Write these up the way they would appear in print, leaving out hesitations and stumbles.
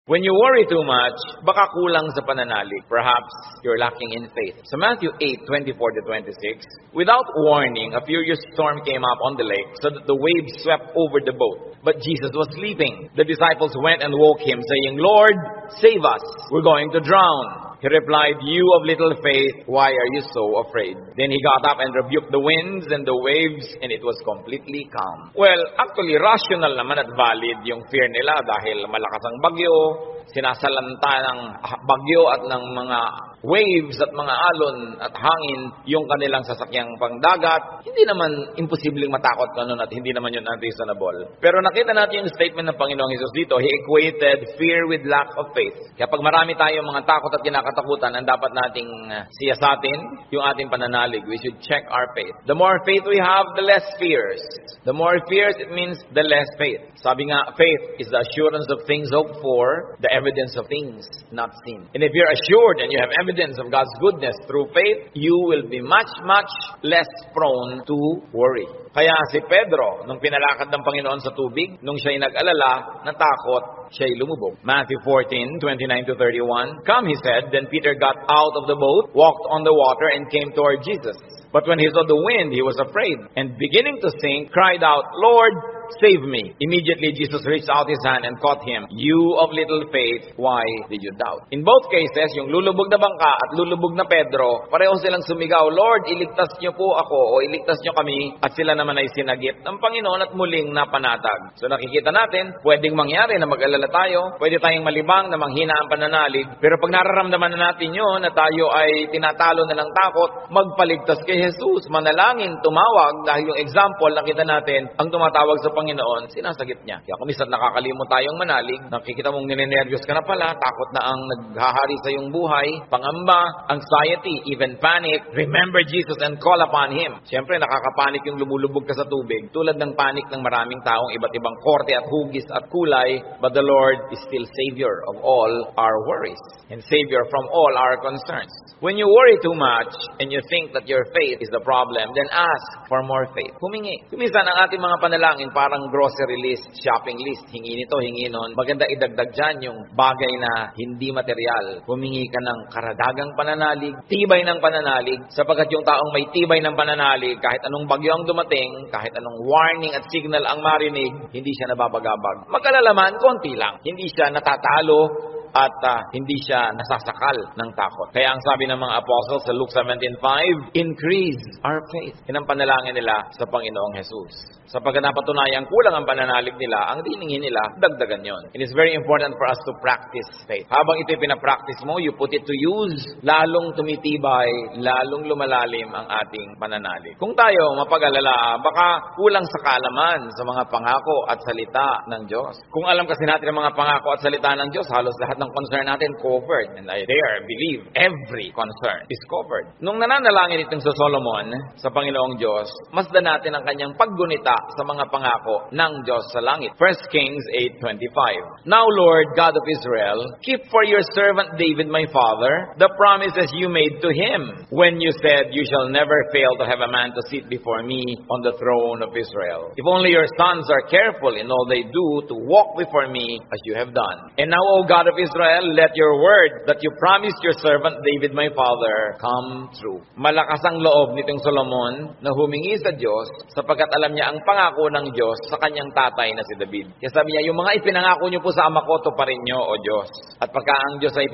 When you worry too much, baka kulang sa pananalig. Perhaps you're lacking in faith. So Matthew 8:24-26, without warning, a furious storm came up on the lake so that the waves swept over the boat. But Jesus was sleeping. The disciples went and woke him, saying, "Lord, save us. We're going to drown." He replied, "You of little faith, why are you so afraid?" Then he got up and rebuked the winds and the waves, and it was completely calm. Well, actually, rational naman at valid yung fear nila dahil malakas ang bagyo, sinasalanta ng bagyo at ng mga waves at mga alon at hangin yung kanilang sasakyang pangdagat. Hindi naman imposibleng matakot ganun at hindi naman yun unreasonable. Pero nakita natin yung statement ng Panginoong Hesus dito. He equated fear with lack of faith. Kaya pag marami tayong mga takot at kinakatakutan, ang dapat nating siyasatin yung ating pananalig. We should check our faith. The more faith we have, the less fears. The more fears, it means the less faith. Sabi nga, faith is the assurance of things hoped for, the evidence of things not seen. And if you're assured and you have evidence of God's goodness through faith, you will be much, much less prone to worry. Kaya si Pedro, nung pinalakad ng Panginoon sa tubig, nung siya'y nag-alala, natakot, siya'y lumubog. Matthew 14:29-31, "Come," he said. Then Peter got out of the boat, walked on the water, and came toward Jesus. But when he saw the wind, he was afraid, and beginning to sink, cried out, "Lord, save me." Immediately Jesus reached out his hand and caught him. "You of little faith, why did you doubt?" In both cases, yung lulubog na bangka at lulubog na Pedro, pareho silang sumigaw, "Lord, iligtas niyo po ako," o "iligtas niyo kami," at sila naman ay sinagip ng Panginoon at muling napanatag. So nakikita natin, pwedeng mangyari na mag-alala tayo, pwede tayong malibang na manghina ang pananalig, pero pag nararamdaman na natin yun, na tayo ay tinatalo na ng takot, magpaligtas kay Jesus, manalangin, tumawag, dahil yung example, nakita natin, ang tumatawag sa Panginoon, sinasagip niya. Kaya kung minsan nakakalimot tayong manalig, nakikita mong ninenervyos ka na pala, takot na ang naghahari sa iyong buhay, pangamba, anxiety, even panic, remember Jesus and call upon Him. Siyempre, nakakapanik yung lumulubog ka sa tubig, tulad ng panik ng maraming taong iba't ibang korte at hugis at kulay, but the Lord is still Savior of all our worries and Savior from all our concerns. When you worry too much and you think that your faith is the problem, then ask for more faith. Humingi. Kuminsan ang ating mga panalangin parang grocery list, shopping list. Hingi nito, hingi nun. Maganda idagdag dyan yung bagay na hindi material. Humingi ka ng karadagang pananalig, tibay ng pananalig, sapagkat yung taong may tibay ng pananalig, kahit anong bagyo ang dumating, kahit anong warning at signal ang marinig, hindi siya nababagabag. Magkalalaman, konti lang. Hindi siya natatalo at hindi siya nasasakal ng takot. Kaya ang sabi ng mga apostles sa Luke 17:5, increase our faith. Yan ang panalangin nila sa Panginoong Jesus. Sapagkat napatunayang kulang ang pananalig nila, ang diningin nila, dagdagan yon. It is very important for us to practice faith. Habang ito'y pinapractice mo, you put it to use, lalong tumitibay, lalong lumalalim ang ating pananalig. Kung tayo mapag-alala, baka kulang sa kaalaman sa mga pangako at salita ng Diyos. Kung alam kasi natin ang mga pangako at salita ng Diyos, halos lahat ng concern natin covered. And I dare believe every concern is covered. Nung nananalangin itong sa Solomon, sa Panginoong Diyos, masdan natin ang kanyang paggunita sa mga pangako ng Diyos sa langit. 1 Kings 8:25. Now, Lord, God of Israel, keep for your servant David, my father, the promises you made to him when you said, you shall never fail to have a man to sit before me on the throne of Israel. If only your sons are careful in all they do to walk before me as you have done. And now, O God of Israel, let your word that you promised your servant David, my father, come true. Malakas ang loob nitong Solomon na humingi sa Diyos sapagkat alam niya ang pangako ng Diyos sa kanyang tatay na si David. Kaya sabi niya, yung mga ipinangako niyo po sa ama ko, tuparin niyo, O Diyos. At pagka ang Diyos ay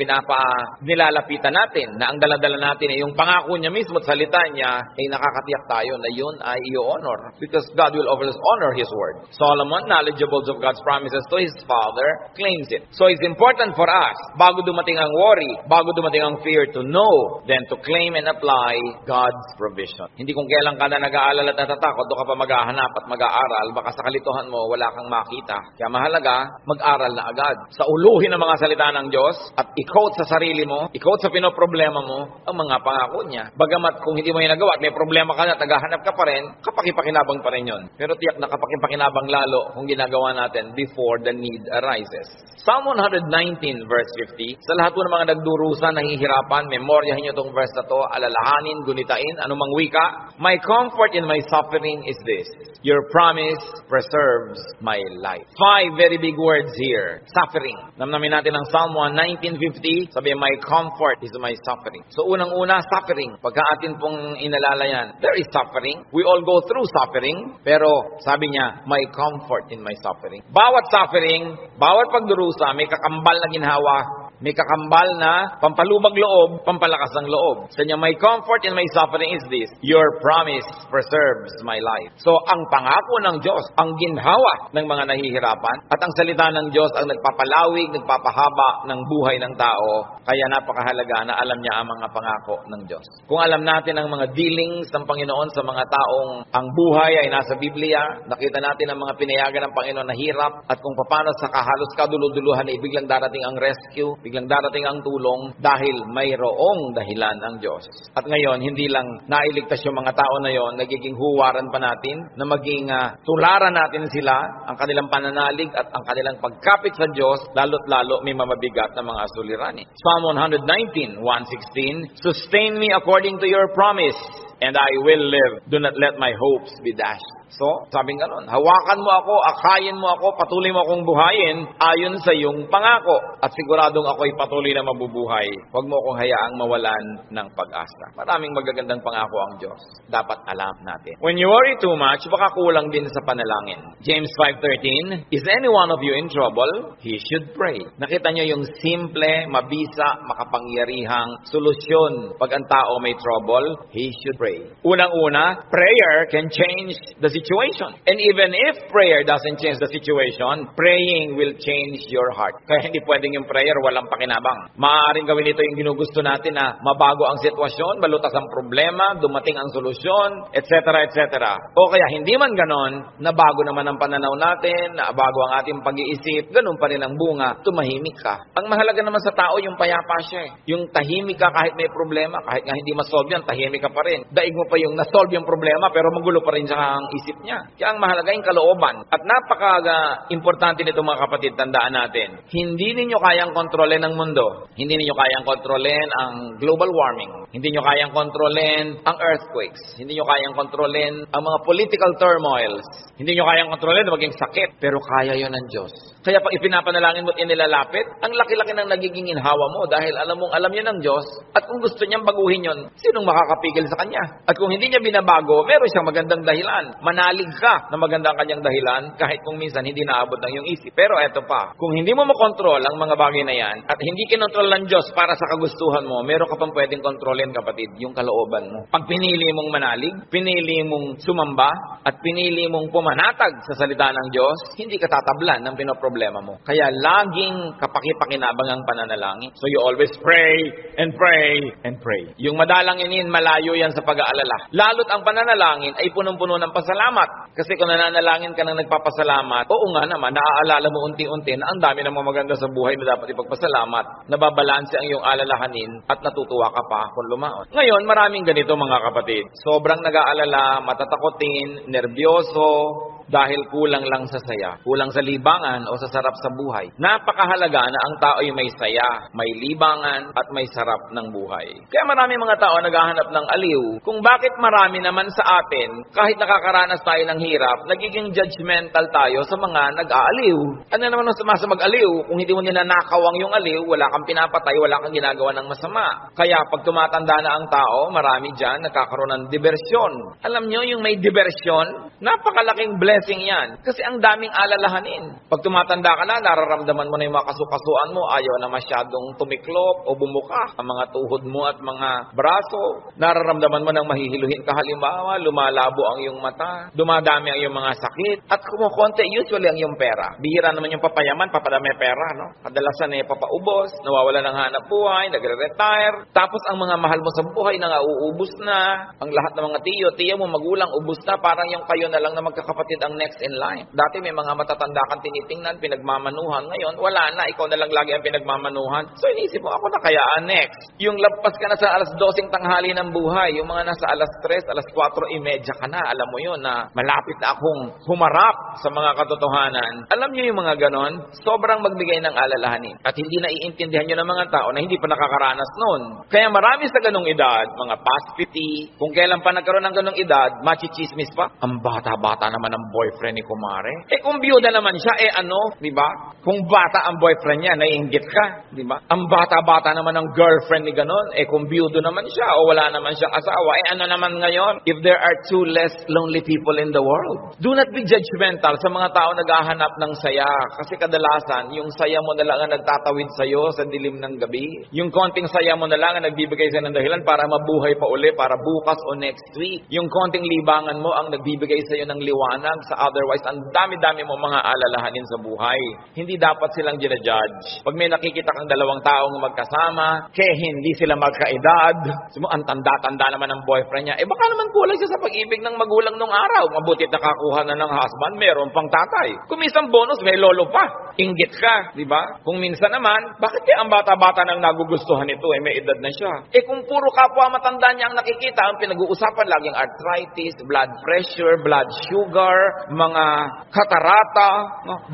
nilalapitan natin, na ang daladala natin ay yung pangako niya mismo at salita niya, ay nakakatiyak tayo na yun ay i-honor. Because God will always honor His word. Solomon, knowledgeable of God's promises to his father, claims it. So it's important for us, bago dumating ang worry, bago dumating ang fear, to know, then to claim and apply God's provision. Hindi kung kailan ka na nag-aalala at natatakot, doon ka pa maghahanap at mag-aaral, baka sa kalituhan mo, wala kang makita. Kaya mahalaga, mag-aral na agad. Sa uluhin ng mga salita ng Diyos, at i-quote sa sarili mo, i-quote sa pinoproblema mo, ang mga pangako niya. Bagamat kung hindi mo yung nagawa at may problema ka na, tagahanap ka pa rin, kapakipakinabang pa rin yun. Pero tiyak na kapakipakinabang lalo kung ginagawa natin before the need arises. Psalm 119 19 verse 50. Sa lahat po ng mga nagdurusa, nahihirapan, memoryahin niyo itong verse na to, alalahanin, gunitain, anumang wika. My comfort in my suffering is this: your promise preserves my life. 5 very big words here. Suffering. Namnamin natin ang Psalm 19:50. Sabi, my comfort is my suffering. So unang-una, suffering. Pagka atin pong inalala yan, there is suffering. We all go through suffering. Pero sabi niya, my comfort in my suffering. Bawat suffering, bawat pagdurusa, may kakambal na ginhawa. May kakambal na pampalubag loob, pampalakas ng loob. Sa niya, my comfort in my suffering is this: your promise preserves my life. So, ang pangako ng Diyos, ang ginhawa ng mga nahihirapan, at ang salita ng Diyos ang nagpapalawig, nagpapahaba ng buhay ng tao. Kaya napakahalaga na alam niya ang mga pangako ng Diyos. Kung alam natin ang mga dealings ng Panginoon sa mga taong ang buhay ay nasa Biblia, nakita natin ang mga pinayagan ng Panginoon na hirap, at kung paano sa kahalos kaduluduluhan ay biglang darating ang rescue, biglang darating ang tulong dahil mayroong dahilan ang Diyos. At ngayon, hindi lang nailigtas yung mga tao na yon, nagiging huwaran pa natin na maging tularan natin sila, ang kanilang pananalig at ang kanilang pagkapit sa Diyos, lalo't lalo may mamabigat na mga suliranin. Psalm 119:116, sustain me according to your promise, and I will live. Do not let my hopes be dashed. So, sabing ganon, hawakan mo ako, akayin mo ako, patuloy mo akong buhayin ayon sa iyong pangako. At siguradong ako'y patuloy na mabubuhay. Huwag mo akong hayaang mawalan ng pag-asa. Maraming magagandang pangako ang Diyos. Dapat alam natin. When you worry too much, baka kulang din sa panalangin. James 5:13, is any one of you in trouble? He should pray. Nakita niyo yung simple, mabisa, makapangyarihang solusyon. Pag ang tao may trouble, he should pray. Unang-una, prayer can change the situation. And even if prayer doesn't change the situation, praying will change your heart. Kaya hindi pwedeng yung prayer walang pakinabang. Maaaring gawin ito yung ginugusto natin na mabago ang sitwasyon, malutas ang problema, dumating ang solusyon, etc. etc. O kaya hindi man ganon, nabago naman ang pananaw natin, nabago ang ating pag-iisip, ganun pa rin ang bunga, tumahimik ka. Ang mahalaga naman sa tao, yung payapa siya. Yung tahimik ka kahit may problema, kahit nga hindi masolve yan, tahimik ka pa rin. Daig mo pa yung nasolve yung problema, pero magulo pa rin siya ang isip niya. Kaya ang mahalaga yung kalooban. At napaka-importante nito mga kapatid, tandaan natin. Hindi ninyo kayang kontrolin ang mundo. Hindi ninyo kayang kontrolin ang global warming. Hindi nyo kayang kontrolin ang earthquakes. Hindi nyo kayang kontrolin ang mga political turmoils. Hindi nyo kayang kontrolin na maging sakit. Pero kaya yon ng Diyos. Kaya pag ipinapanalangin mo at inilalapit, ang laki-laki ng nagiging inhawa mo dahil alam niya ng Diyos. At kung gusto niyang baguhin yon, sinong makakapigil sa Kanya? At kung hindi niya binabago, meron siyang magandang dahilan. Manalig ka na maganda ang kanyang dahilan kahit kung minsan hindi naabot ng iyong isip. Pero eto pa, kung hindi mo makontrol ang mga bagay na yan at hindi kinontrol ng Diyos para sa kagustuhan mo, meron ka pang pwedeng kontrolin, kapatid, yung kalooban mo. Pag pinili mong manalig, pinili mong sumamba, at pinili mong pumanatag sa salita ng Diyos, hindi ka tatablan ng pinoproblema mo. Kaya laging kapaki-pakinabang ang pananalangin. So you always pray and pray and pray. Yung madalanginin, malayo yan sa pag-aalala. Lalo't ang pananalangin ay punong-puno ng pasalamat. Kasi kung nananalangin ka ng nagpapasalamat, oo nga naman, naaalala mo unti-unti na ang dami ng mga maganda sa buhay na dapat ipagpasalamat. Nababalanse ang iyong alalahanin at natutuwa ka pa kung lumaon. Ngayon, maraming ganito mga kapatid. Sobrang nag-aalala, matatakotin, nerbyoso, dahil kulang lang sa saya, kulang sa libangan o sa sarap sa buhay. Napakahalaga na ang tao ay may saya, may libangan at may sarap ng buhay. Kaya marami mga tao naghahanap ng aliw. Kung bakit marami naman sa atin, kahit nakakaranas tayo ng hirap, nagiging judgmental tayo sa mga nag-aaliw. Ano naman ang sama sa mag-aliw? Kung hindi mo ninanakaw ang yung aliw, wala kang pinapatay, wala kang ginagawa ng masama. Kaya pag tumatanda na ang tao, marami dyan nagkakaroon ng diversyon. Alam nyo, yung may diversyon, napakalaking blessing yan. Kasi ang daming alalahanin. Pag tumatanda ka na, nararamdaman mo na yung mga kasukasuan mo, ayaw na masyadong tumiklop o bumuka ang mga tuhod mo at mga braso. Nararamdaman mo nang mahihiluhin ka, halimbawa, lumalabo ang iyong mata, dumadami ang iyong mga sakit, at kumukonti usually ang iyong pera. Bihira naman yung papayaman, papadami pera, no? Kadalasan ay papaubos, nawawala ng hanap buhay, nagre-retire, tapos ang mga mahal mo sa buhay na uubos na, ang lahat ng mga tiyo mo, magulang, ubos na, parang yung kayo na lang na magkakapatid ang next in line. Dati may mga matatanda kang tinitingnan, pinagmamanuhan. Ngayon, wala na. Ikaw na lang lagi ang pinagmamanuhan. So, inisip mo, ako na kaya next. Yung lampas ka na sa alas 12 tanghali ng buhay, yung mga nasa alas 3, alas 4:30 ka na, alam mo yun na malapit na akong humarap sa mga katotohanan. Alam niyo yung mga ganon, sobrang magbigay ng alalahanin. At hindi na iintindihan nyo ng mga tao na hindi pa nakakaranas noon. Kaya marami sa ganong edad, mga past 50, kung kailan pa nagkaroon ng ganong edad, machichismis pa. Ang bata-bata naman ang boyfriend ni kumare. Kung biyuda naman siya, di ba? Kung bata ang boyfriend niya, naiinggit ka, di ba? Ang bata-bata naman ang girlfriend ni ganon, kung biyudo naman siya o wala naman siyang asawa, ano naman ngayon? If there are two less lonely people in the world, do not be judgmental sa mga tao naghahanap ng saya. Kasi kadalasan, yung saya mo na lang ang nagtatawid sa'yo sa dilim ng gabi. Yung konting saya mo na lang ang nagbibigay sa'yo ng dahilan para mabuhay pa uli, para bukas o next week. Yung konting libangan mo ang nagbibigay sa'yo ng liwanag sa otherwise, ang dami-dami mo mga alalahanin sa buhay. Hindi dapat silang ginajudge. Pag may nakikita kang dalawang taong magkasama, hindi sila magkaedad, ang tanda-tanda naman ng boyfriend niya, baka naman kulang siya sa pag-ibig ng magulang nung araw. Mabuti nakakuha na ng husband, meron pang tatay. Kung minsan bonus, may lolo pa. Inggit ka, di ba? Kung minsan naman, bakit kaya ang bata-bata nang nagugustuhan ito, may edad na siya? Kung puro kapwa matanda niya ang nakikita, ang pinag-uusapan laging arthritis, blood pressure, blood sugar, mga katarata,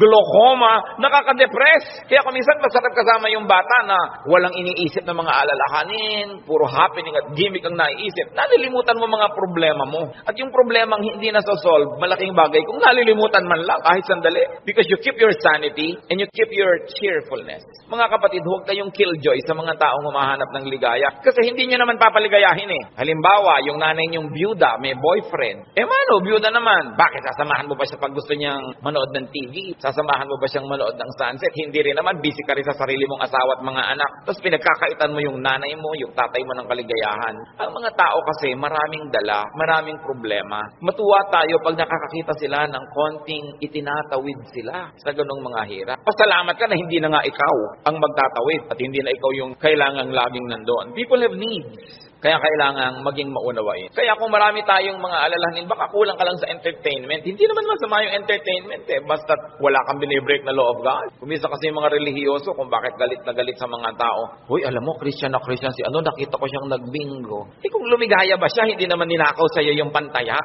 glaucoma, nakaka-depress. Kaya kung minsan masarap kasama yung bata na walang iniisip na mga alalahanin, puro happening at gimmick ang naiisip, nalilimutan mo mga problema mo. At yung problemang hindi na-solve, malaking bagay kung nalilimutan man lang kahit sandali. Because you keep your sanity and you keep your cheerfulness. Mga kapatid, huwag kayong killjoy sa mga taong humahanap ng ligaya. Kasi hindi nyo naman papaligayahin Halimbawa, yung nanay nyong byuda, may boyfriend. Mano, byuda naman. Bakit sasamahan mo ba siya pag gusto niyang manood ng TV? Sasamahan mo ba siyang manood ng sunset? Hindi rin naman. Busy ka rin sa sarili mong asawa at mga anak. Tapos pinagkakaitan mo yung nanay mo, yung tatay mo ng kaligayahan. Ang mga tao kasi maraming dala, maraming problema. Matuwa tayo pag nakakakita sila ng konting itinatawid sila sa ganong mga hirap. Pasalamat ka na hindi na nga ikaw ang magtatawid at hindi na ikaw yung kailangang laging nandoon. People have needs. Kaya kailangan maging maunawain. Kaya kung marami tayong mga alalahanin, baka kulang ka lang sa entertainment. Hindi naman masama yung entertainment Basta wala kang binibreak na law of God. Kumisa kasi yung mga relihiyoso kung bakit galit na galit sa mga tao. Hoy, alam mo, Christian na Christian si nakita ko siyang nagbingo. Kung lumigaya ba siya, hindi naman ninakaw sa'yo yung pantaya.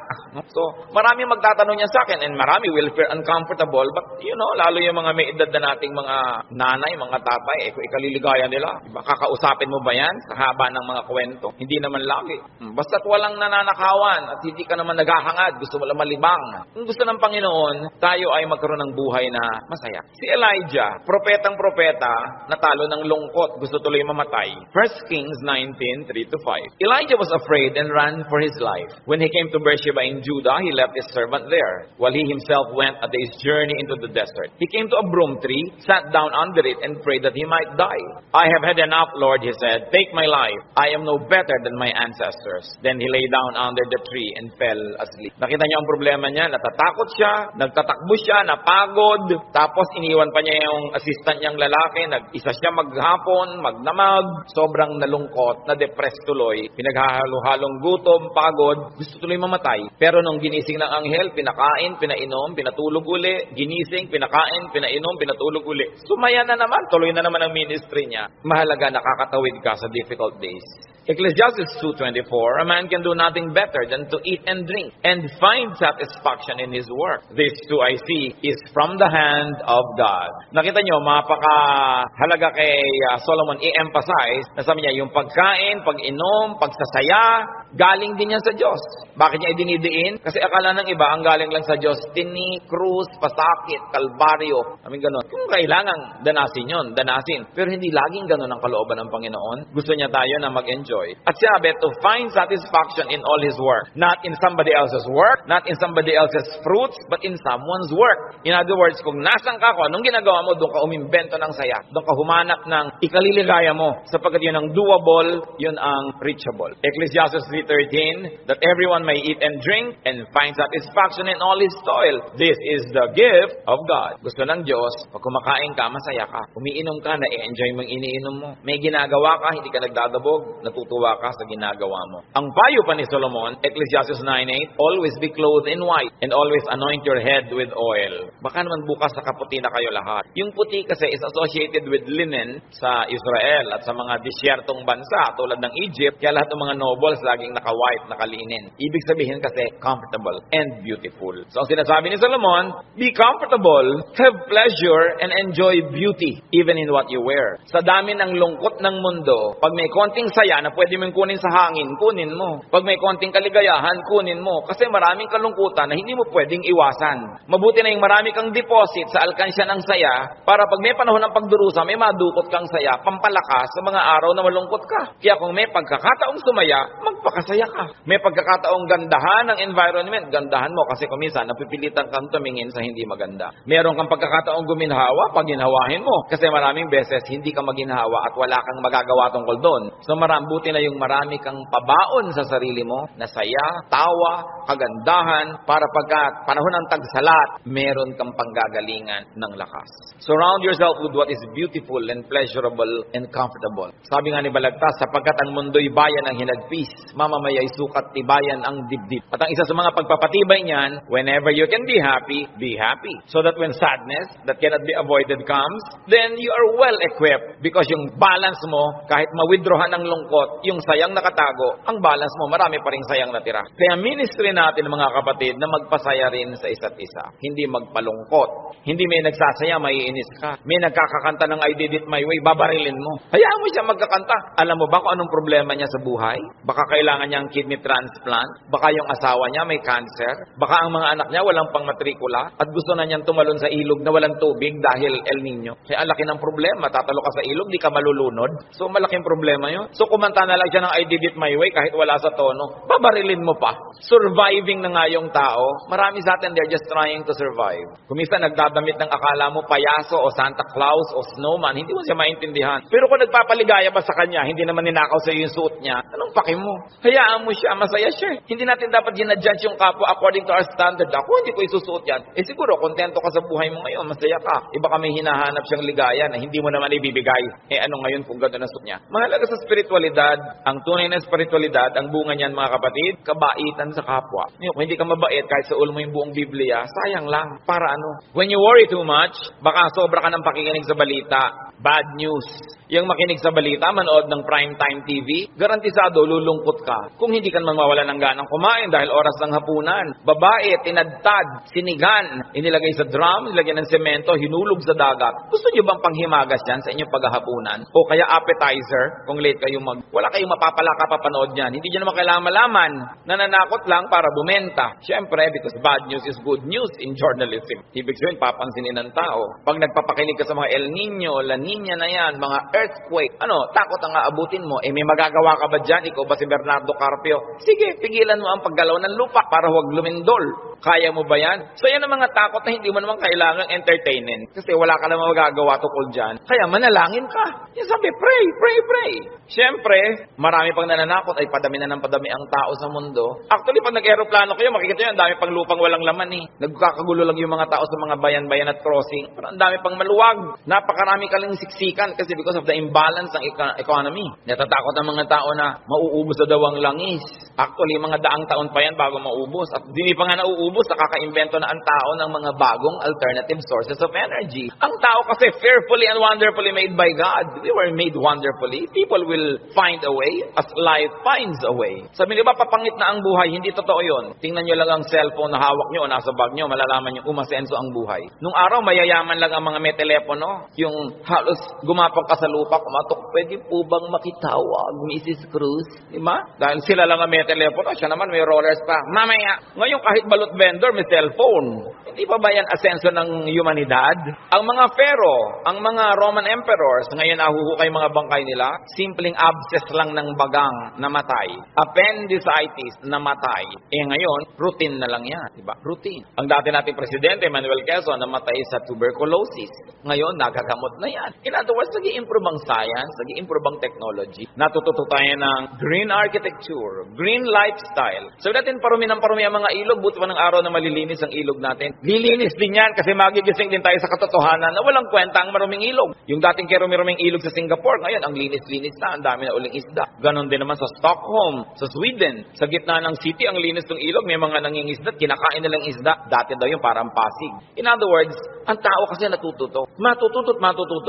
So, marami magtatanong niya sa akin and marami will feel uncomfortable. But, lalo yung mga may edad na nating mga nanay, mga tatay, kung ikaliligaya nila, diba? Kakausapin mo ba yan sa haba ng mga kwento? Hindi naman lagi. Basta't walang nananakawan at hindi ka naman naghahangad, gusto mo lang malibang. Kung gusto ng Panginoon, tayo ay magkaroon ng buhay na masaya. Si Elijah, propetang-propeta, natalo ng lungkot, gusto tuloy mamatay. 1 Kings 19:3-5. Elijah was afraid and ran for his life. When he came to Beersheba in Judah, he left his servant there, while he himself went a day's journey into the desert. He came to a broom tree, sat down under it, and prayed that he might die. I have had enough, Lord, he said. Take my life. I am no better than my ancestors. Then he lay down under the tree and fell asleep. Nakita niyo ang problema niya, natatakot siya, nagtatakbo siya, napagod, tapos iniwan pa niya yung assistant niyang lalaki, nag-isa siya maghapon, magnamag, sobrang nalungkot, na-depress tuloy, pinaghahalo-halong gutom, pagod, gusto tuloy mamatay. Pero nung ginising ng anghel, pinakain, pinainom, pinatulog uli, ginising, pinakain, pinainom, pinatulog uli. Sumaya na naman, tuloy na naman ang ministry niya. Mahalaga nakakatawid ka sa difficult days. Ecclesiastes 2:24, a man can do nothing better than to eat and drink and find satisfaction in his work. This too I see is from the hand of God. Nakita nyo, mapakahalaga kay Solomon i-emphasize na sabi niya, yung pagkain, pag-inom, pagsasaya, galing din yan sa Diyos. Bakit niya idinidiin? Kasi akala ng iba, ang galing lang sa Diyos, tini, krus, pasakit, kalbaryo. Ganun. Kung kailangan danasin yun, danasin. Pero hindi laging ganun ang kalooban ng Panginoon. Gusto niya tayo na mag-enjoy. At sabi, to find satisfaction in all His work. Not in somebody else's work, not in somebody else's fruits, but in someone's work. In other words, kung nasan ka, kung anong ginagawa mo, doon ka umimbento ng saya. Doon ka humanap ng ikaliligaya mo. Sapagkat yun ang doable, yun ang reachable. Ecclesiastes 3:13, that everyone may eat and drink and find satisfaction in all his toil. This is the gift of God. Gusto ng Diyos, pag kumakain ka, masaya ka. Umiinom ka, na-enjoy mo yung iniinom mo. May ginagawa ka, hindi ka nagdadabog, natutuwa ka ka sa ginagawa mo. Ang payo pa ni Solomon, Ecclesiastes 9:8, always be clothed in white and always anoint your head with oil. Baka naman bukas nakaputi na kayo lahat. Yung puti kasi is associated with linen sa Israel at sa mga disyertong bansa tulad ng Egypt, kaya lahat ng mga nobles laging naka-white, nakalinen. Ibig sabihin kasi comfortable and beautiful. So ang sinasabi ni Solomon, be comfortable, have pleasure, and enjoy beauty even in what you wear. Sa dami ng lungkot ng mundo, pag may konting saya na pwede mong kunin sa hangin, kunin mo. Pag may konting kaligayahan, kunin mo. Kasi maraming kalungkutan na hindi mo pwedeng iwasan. Mabuti na yung marami kang deposit sa alkansya ng saya para pag may panahon ng pagdurusa, may madukot kang saya, pampalakas sa mga araw na malungkot ka. Kaya kung may pagkakataong sumaya, magpakasaya ka. May pagkakataong gandahan ng environment, gandahan mo kasi kung minsan napipilitan kang tumingin sa hindi maganda. Meron kang pagkakataong guminhawa, paginhawahin mo. Kasi maraming beses hindi ka maginhawa at wala kang magagawa tungkol doon. So marambuti na yung marami kang pabaon sa sarili mo na saya, tawa, kagandahan, para pagkat panahon ng tagsalat, meron kang panggagalingan ng lakas. Surround yourself with what is beautiful and pleasurable and comfortable. Sabi nga ni Balagtas, sapagkat ang mundo'y bayan ng hinagpis, mamamaya'y sukat tibayan ang dibdib. At ang isa sa mga pagpapatibay niyan, whenever you can be happy, so that when sadness that cannot be avoided comes, then you are well equipped because yung balance mo, kahit ma-withdrawhan ng lungkot, yung sayang nakatago, ang balance mo, marami pa rin sayang natira. Kaya ministry natin, mga kapatid, na magpasaya rin sa isa't isa. Hindi magpalungkot. Hindi may nagsasaya, maiinis ka. May nagkakakanta ng I Did It My Way, babarilin mo. Hayaan mo siya magkakanta. Alam mo ba kung anong problema niya sa buhay? Baka kailangan niyang kidney transplant. Baka yung asawa niya may cancer. Baka ang mga anak niya walang pangmatrikula. At gusto na niyang tumalon sa ilog na walang tubig dahil El Nino. Kaya ang laki ng problema. Tatalo ka sa ilog, di ka malulunod. So malaking problema yun. So kumanta na lang siya ng I Did It My Way kahit wala sa tono. Babarilin mo pa. Surviving na nga yung tao. Marami sa atin, they're just trying to survive. Kumisa nagdadamit ng akala mo payaso o Santa Claus o snowman, hindi mo siya maintindihan. Pero kung nagpapaligaya ba sa kanya, hindi naman ninakaw sa iyo yung suot niya, anong paki mo? Hayaan mo siya, masaya siya. Hindi natin dapat ginadjudge yung kapwa according to our standard. Ako, hindi ko isusuot yan. Siguro, kontento ka sa buhay mo ngayon, masaya ka. Iba ka may hinahanap siyang ligaya na hindi mo naman ibibigay. Ano ngayon kung gano'n ang suot niya? Mahalaga sa spiritualidad, ang tunay na spiritualidad, ang bunga niyan mga kapatid, kabaitan sa kapwa. Kung hindi ka mabait, kahit sa ulo mo yung buong Biblia, sayang lang. Para ano? When you worry too much, baka sobra ka ng pakikinig sa balita. Bad news. Yung makinig sa balita, manood ng primetime TV, garantisado lulungkot ka. Kung hindi ka naman mawala ng ganang kumain dahil oras ng hapunan. Babae, tinadtad, sinigan, inilagay sa drum, nilagyan ng semento, hinulog sa dagat. Gusto niyo bang panghimagas yan sa inyong paghahapunan? O kaya appetizer, kung late kayo wala kayong mapapala kapapanood yan. Hindi niyo naman kailangan malaman. Nananakot lang para bumenta. Siyempre, because bad news is good news in journalism. Ibig sabihin, papansinin ng tao. Pag nagpapakinig ka sa mga El Nino, La Nina na yan, mga earthquake, takot ang aabutin mo. May magagawa ka ba dyan? Ikaw ba si Bernardo Carpio? Sige, pigilan mo ang paggalaw ng lupa para huwag lumindol. Kaya mo ba yan? So yan ang mga takot na hindi mo naman kailangang entertainin. Kasi wala ka naman magagawa tukol dyan. Kaya manalangin ka. Yan sabi, pray, pray, pray. Siyempre, marami pang nananakot ay padami na ng padami ang tao sa mundo. Actually, pag nag-aeroplano kayo, makikita nyo, ang dami pang lupang walang laman eh. Nagkakagulo lang yung mga tao sa mga bayan-bayan at crossing. Pero ang dami pang maluwag. Napakarami ka lang siksikan kasi because of the imbalance ng economy. Natatakot ang mga tao na mauubos na daw ang langis. Actually, mga daang taon pa yan bago maubos. At hindi pa nga nauubos, nakaka-invento na ang tao ng mga bagong alternative sources of energy. Ang tao kasi fearfully and wonderfully made by God. We were made wonderfully. People will find a way as life finds a way. Sabi niyo ba, papangit na ang buhay? Hindi totoo yun. Tingnan niyo lang ang cellphone na hawak niyo o nasa bag niyo, malalaman niyo umasenso ang buhay. Nung araw, mayayaman lang ang mga may telepono. Yung halos gumapang ka sa lupa, kumatok, pwede po bang makitawag, Mrs. Cruz? Diba? Dahil sila lang ang may telepono, siya naman may rollers pa. Mamaya, ngayon kahit balot vendor, may cellphone. Hindi pa ba yan asenso ng humanidad? Ang mga pharaoh, ang mga Roman emperors, ngayon nahuhukay mga bangkay nila, simpleng abscess lang ng bagang namatay. Appendicitis namatay. Ngayon, routine na lang yan. Diba? Routine. Ang dati nating presidente, Manuel Quezon, namatay sa tuberculosis. Ngayon, nagagamot na yan. In other words, nag-i-improve ang science, nag-i-improve ang technology. Natututo tayo ng green architecture, green lifestyle. So natin parumi ang mga ilog, buti pa ng araw na malilinis ang ilog natin. Lilinis din yan kasi magigising din tayo sa katotohanan na walang kwenta ang maruming ilog. Yung dating kaya rumi-ruming ilog sa Singapore, ngayon ang linis-linis na, ang dami na uling isda. Ganon din naman sa Stockholm, sa Sweden. Sa gitna ng city, ang linis ng ilog, may mga nangingisda, kinakain nilang isda. Dati daw yun parang Pasig. In other words, ang tao kasi natututo. Matututo,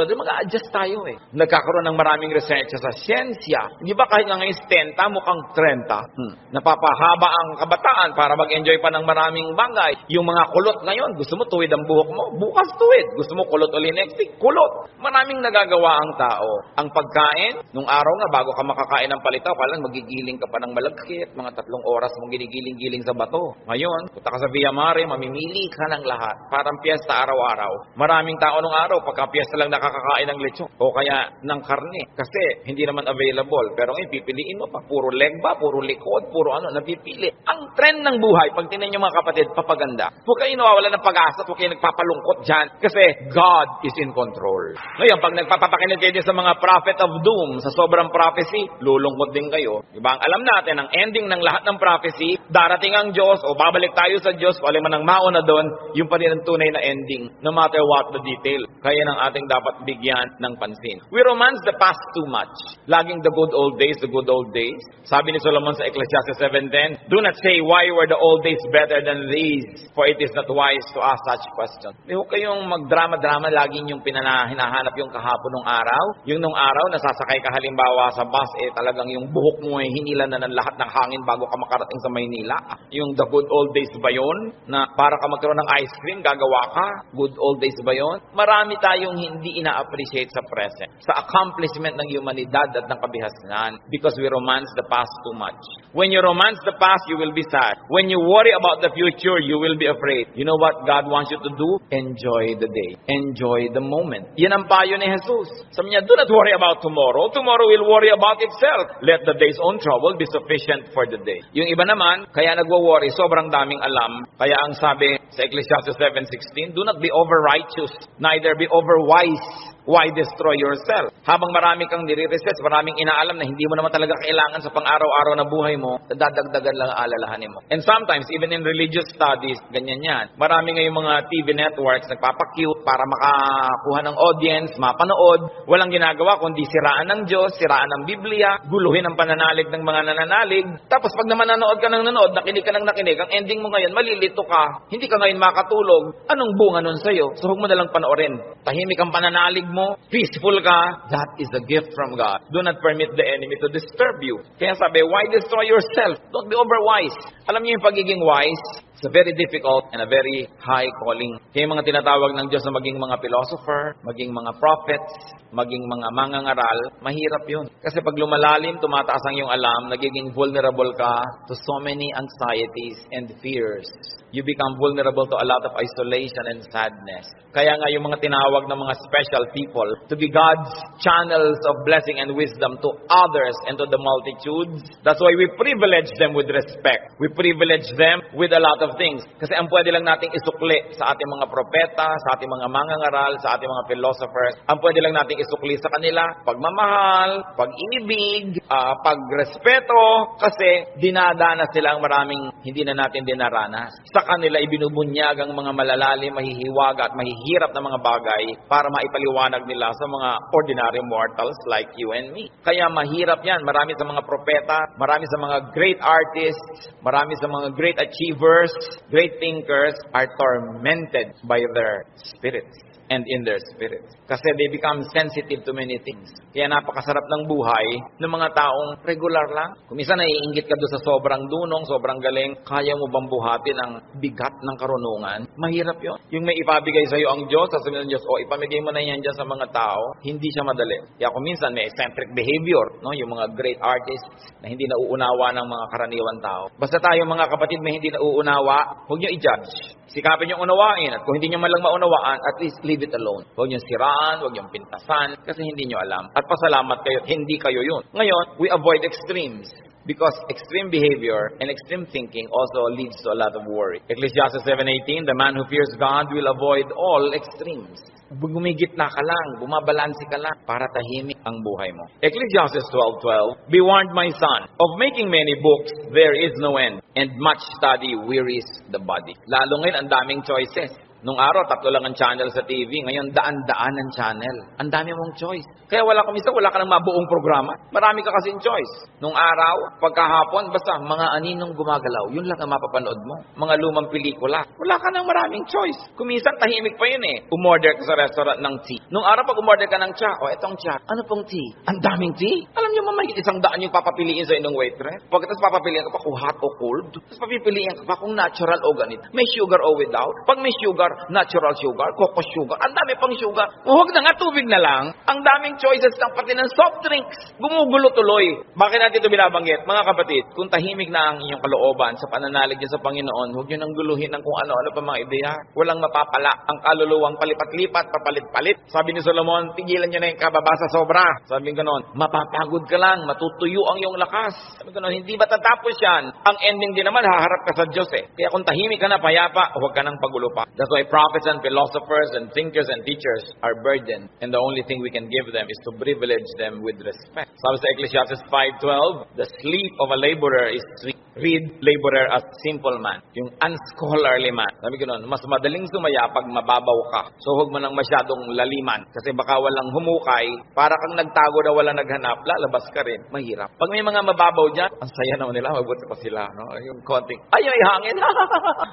di mag-a-adjust tayo eh. Nagkakaroon ng maraming research sa siyensya. Di ba kahit nga ngayon 10, mukhang 30. Napapahaba ang kabataan para mag-enjoy pa ng maraming bagay. Yung mga kulot ngayon, gusto mo tuwid ang buhok mo, bukas tuwid. Gusto mo kulot ulit next week, kulot. Maraming nagagawa ang tao. Ang pagkain, nung araw nga, bago ka makakain ng palitaw, palang magigiling ka pa ng malagkit, mga 3 oras mong ginigiling-giling sa bato. Ngayon, punta ka sa Villa Mare, mamimili ka ng lahat. Parang piyesta araw-araw. Maraming tao nung araw, pagka piyesta lang nakakakain ng lechon o kaya ng karne. Kasi hindi naman available. Pero ngayon, pipiliin mo pa. Puro leg ba, puro likod, puro napipili. Ang trend ng buhay, pag tinan nyo mga kapatid, papaganda. Huwag kayo nawawala ng pag-asa, huwag kayo nagpapalungkot dyan. Kasi God is in control. Ngayon, pag nagpapakinig kayo sa mga prophet of doom, sa sobrang prophecy, lulungkot din kayo. Diba? Ang alam natin, ang ending ng lahat ng prophecy, darating ang Diyos, o babalik tayo sa Diyos, o alam mo nang mauna doon, yung pa rin ang tunay na ending, no matter what the detail. Kaya nang ating dapat bigyan ng pansin. We romance the past too much. Laging the good old days, the good old days. Sabi ni Solomon sa Ecclesiastes 7:10, do not say, why were the old days better than these? For it is not wise to ask such questions. Huwag kayong magdrama-drama, laging yung hinahanap yung kahapon ng araw. Yung nung araw, nasasakay ka halimbawa sa bus, talagang yung buhok mo hinila na ng lahat ng hangin bago ka makarating sa Maynila. Yung the good old days ba yun? Na para ka magkaroon ng ice cream, gagawa ka? Good old days ba yun? Marami tayong hindi ina-appreciate sa present. Sa accomplishment ng humanidad at ng kabihasnan because we romance the past too much. When you romance the past, you will be sad. When you worry about the future, you will be afraid. You know what God wants you to do? Enjoy the day. Enjoy the moment. Yan ang payo ni Jesus. Sabi niya, do not worry about tomorrow. Tomorrow will worry about itself. Let the day's own trouble be sufficient for the day. Yung iba naman, kaya nagwo-worry, sobrang daming alam. Kaya ang sabi sa Ecclesiastes 7:16, do not be over-righteous, neither be over-wise. Why destroy yourself? Habang marami kang nire-research, maraming inaalam na hindi mo naman talaga kailangan sa pang-araw-araw na buhay mo, dadagdagan lang ang alalahanin mo. And sometimes, even in religious studies, ganyan yan. Marami ngayong mga TV networks nagpapakute para makakuha ng audience, mapanood. Walang ginagawa kundi siraan ng Diyos, siraan ng Biblia, guluhin ang pananalig ng mga nananalig. Tapos pag naman nanood ka ng nanood, nakinig ka ng nakinig, ang ending mo ngayon, malilito ka. Hindi ka ngayon makatulog. Anong bunga nun sa'yo? So huwag mo nalang panoorin. Tahimik ang pananalig mo, peaceful ka, that is a gift from God. Do not permit the enemy to disturb you. Kaya sabi, why destroy yourself? Don't be overwise. Alam niyo yung pagiging wise, it's a very difficult and a very high calling. Kaya mga tinatawag ng Diyos na maging mga philosopher, maging mga prophets, maging mga mangangaral, mahirap yun. Kasi pag lumalalim, tumataas ang iyong alam, nagiging vulnerable ka to so many anxieties and fears. You become vulnerable to a lot of isolation and sadness. Kaya nga yung mga tinawag ng mga special people to be God's channels of blessing and wisdom to others and to the multitudes. That's why we privilege them with respect. We privilege them with a lot of things. Kasi ang pwede lang nating isukli sa ating mga propeta, sa ating mga mangangaral, sa ating mga philosophers, ang pwede lang nating isukli sa kanila, pagmamahal, pag-ibig, pagrespeto, kasi dinadanas sila ang maraming hindi na natin dinaranas. Sa kanila ibinubunyag ang mga malalalim, mahihiwaga at mahihirap na mga bagay para maipaliwanag nila sa mga ordinary mortals like you and me. Kaya mahirap yan. Marami sa mga propeta, marami sa mga great artists, marami sa mga great achievers, great thinkers are tormented by their spirits and in their spirits. Kasi they become sensitive to many things. Kaya napakasarap ng buhay ng mga taong regular lang. Kung minsan naiinggit ka doon sa sobrang dunong, sobrang galing, kaya mo bang buhatin ang bigat ng karunungan? Mahirap yun. Yung may ipabigay sa iyo ang Diyos, sasabihin ng Diyos, ipamigay mo na yan dyan sa mga tao, hindi siya madali. Kaya kung minsan may eccentric behavior, no? Yung mga great artists na hindi nauunawa ng mga karaniwan tao. Basta tayo mga kapatid may hindi nauunawa, huwag nyo i-judge. Sikapin nyo unawain, at kung hindi nyo man lang maunawaan, at least leave it alone. Huwag nyo siraan, huwag nyo pintasan, kasi hindi nyo alam. At pasalamat kayo, hindi kayo yun. Ngayon, we avoid extremes. Because extreme behavior and extreme thinking also leads to a lot of worry. Ecclesiastes 7:18, the man who fears God will avoid all extremes. Gumigitna ka lang, bumabalansi ka lang para tahimik ang buhay mo. Ecclesiastes 12:12, be warned, my son, of making many books there is no end, and much study wearies the body. Lalo ngayon, ang daming choices. Nung araw, 3 lang ang channel sa TV. Ngayon, daan-daan ang channel. Ang dami mong choice. Kaya wala ka ng mabuong programa. Marami ka kasing choice. Nung araw, pagkahapon, basta mga aninong gumagalaw. Yun lang ang mapapanood mo. Mga lumang pelikula. Wala ka ng maraming choice. Kuminsan, tahimik pa yun eh. Umorder ka sa restaurant ng tea. Nung araw, pag umorder ka ng cha, etong cha. Ano pong tea? Ang daming tea. Alam niyo, mamay, 100 yung papapiliin sa inyong waitress. Pagkatapos papapiliin ka pa kung hot o cold. Tapos papipiliin ka pa kung natural o ganito. May sugar o without. Pag may sugar, natural sugar, coco sugar. Ang dami pang sugar. Huwag na nga, tubig na lang. Ang daming choices lang pati ng soft drinks. Gumugulo tuloy. Bakit natin ito binabanggit? Mga kapatid, kung tahimik na ang inyong kalooban sa pananalig niyo sa Panginoon, huwag niyo nang guluhin ng kung ano-ano pa mga ideya. Walang mapapala. Ang kaluluwang palipat-lipat, papalit-palit. Sabi ni Solomon, tigilan niyo na yung kababasa sobra. Sabi ko noon, mapapagod ka lang, matutuyo ang iyong lakas. Sabi ko noon, hindi ba tatapos yan? Ang ending din naman, haharap ka sa Diyos eh. Kaya kung tahimik ka na, payapa, huwag ka nang pagulo pa. That's why prophets and philosophers and thinkers and teachers are burdened. And the only thing we can give them is to privilege them with respect. Sabi sa Ecclesiastes 5:12, the sleep of a laborer is sweet. Read laborer as simple man. Yung unscholarly man. Sabi ko noon, mas madaling sumaya pag mababaw ka. So huwag mo nang masyadong laliman. Kasi baka walang humukay, para kang nagtago na walang naghanap, lalabas ka rin. Mahirap. Pag may mga mababaw dyan, ang saya naman nila, mabuti pa sila. No? Yung konting, ay hangin.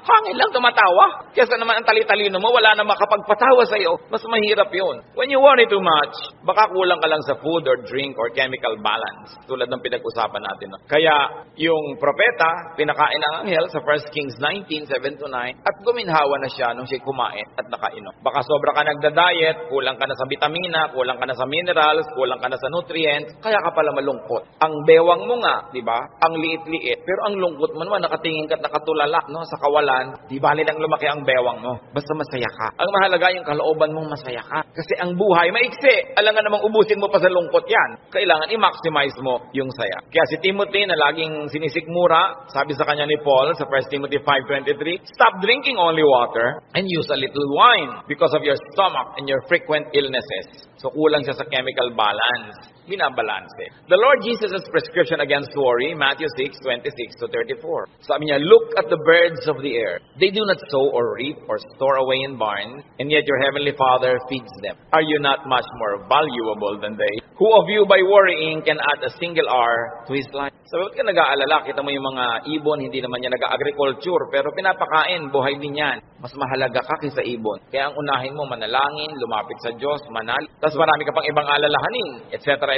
Hangin lang tumatawa. Kesa naman ang tali-talino mo, wala na makapagpatawa sa'yo. Mas mahirap yun. When you worry too much, baka kulang ka lang sa food or drink or chemical balance. Tulad ng pinag-usapan natin. No? Kaya yung propeta, pinakain ng anghel sa 1 Kings 19:7-9 at guminhawa na siya nung siya kumain at nakainom. Baka sobra ka nagda-diet, kulang ka na sa vitamina, kulang ka na sa minerals, kulang ka na sa nutrients, kaya ka pala malungkot. Ang bewang mo nga, di ba? Ang liit-liit, pero ang lungkot mo naman, nakatingin ka at nakatulala, no, sa kawalan, di bali lang lumaki ang bewang mo. Basta masaya ka. Ang mahalaga yung kalooban mong masaya ka. Kasi ang buhay maiksi. Alam nga namang ubusin mo pa sa lungkot yan. Kailangan i-maximize mo yung saya. Kaya si Timothy na laging sinisikmura, sabi sa kanya ni Paul sa 1 Timothy 5:23, stop drinking only water and use a little wine because of your stomach and your frequent illnesses. So kulang siya sa chemical balance. Binabalanse. The Lord Jesus' prescription against worry, Matthew 6:26-34. Sabi niya, look at the birds of the air. They do not sow or reap or store away in barns, and yet your heavenly Father feeds them. Are you not much more valuable than they? Who of you by worrying can add a single hour to his life? So, ba't ka nag-aalala? Kita mo yung mga ibon, hindi naman yan nag-agriculture, pero pinapakain, buhay din yan. Mas mahalaga ka kaysa ibon. Kaya ang unahin mo, manalangin, lumapit sa Diyos, manal. Tapos marami ka pang ibang alalahanin, etc.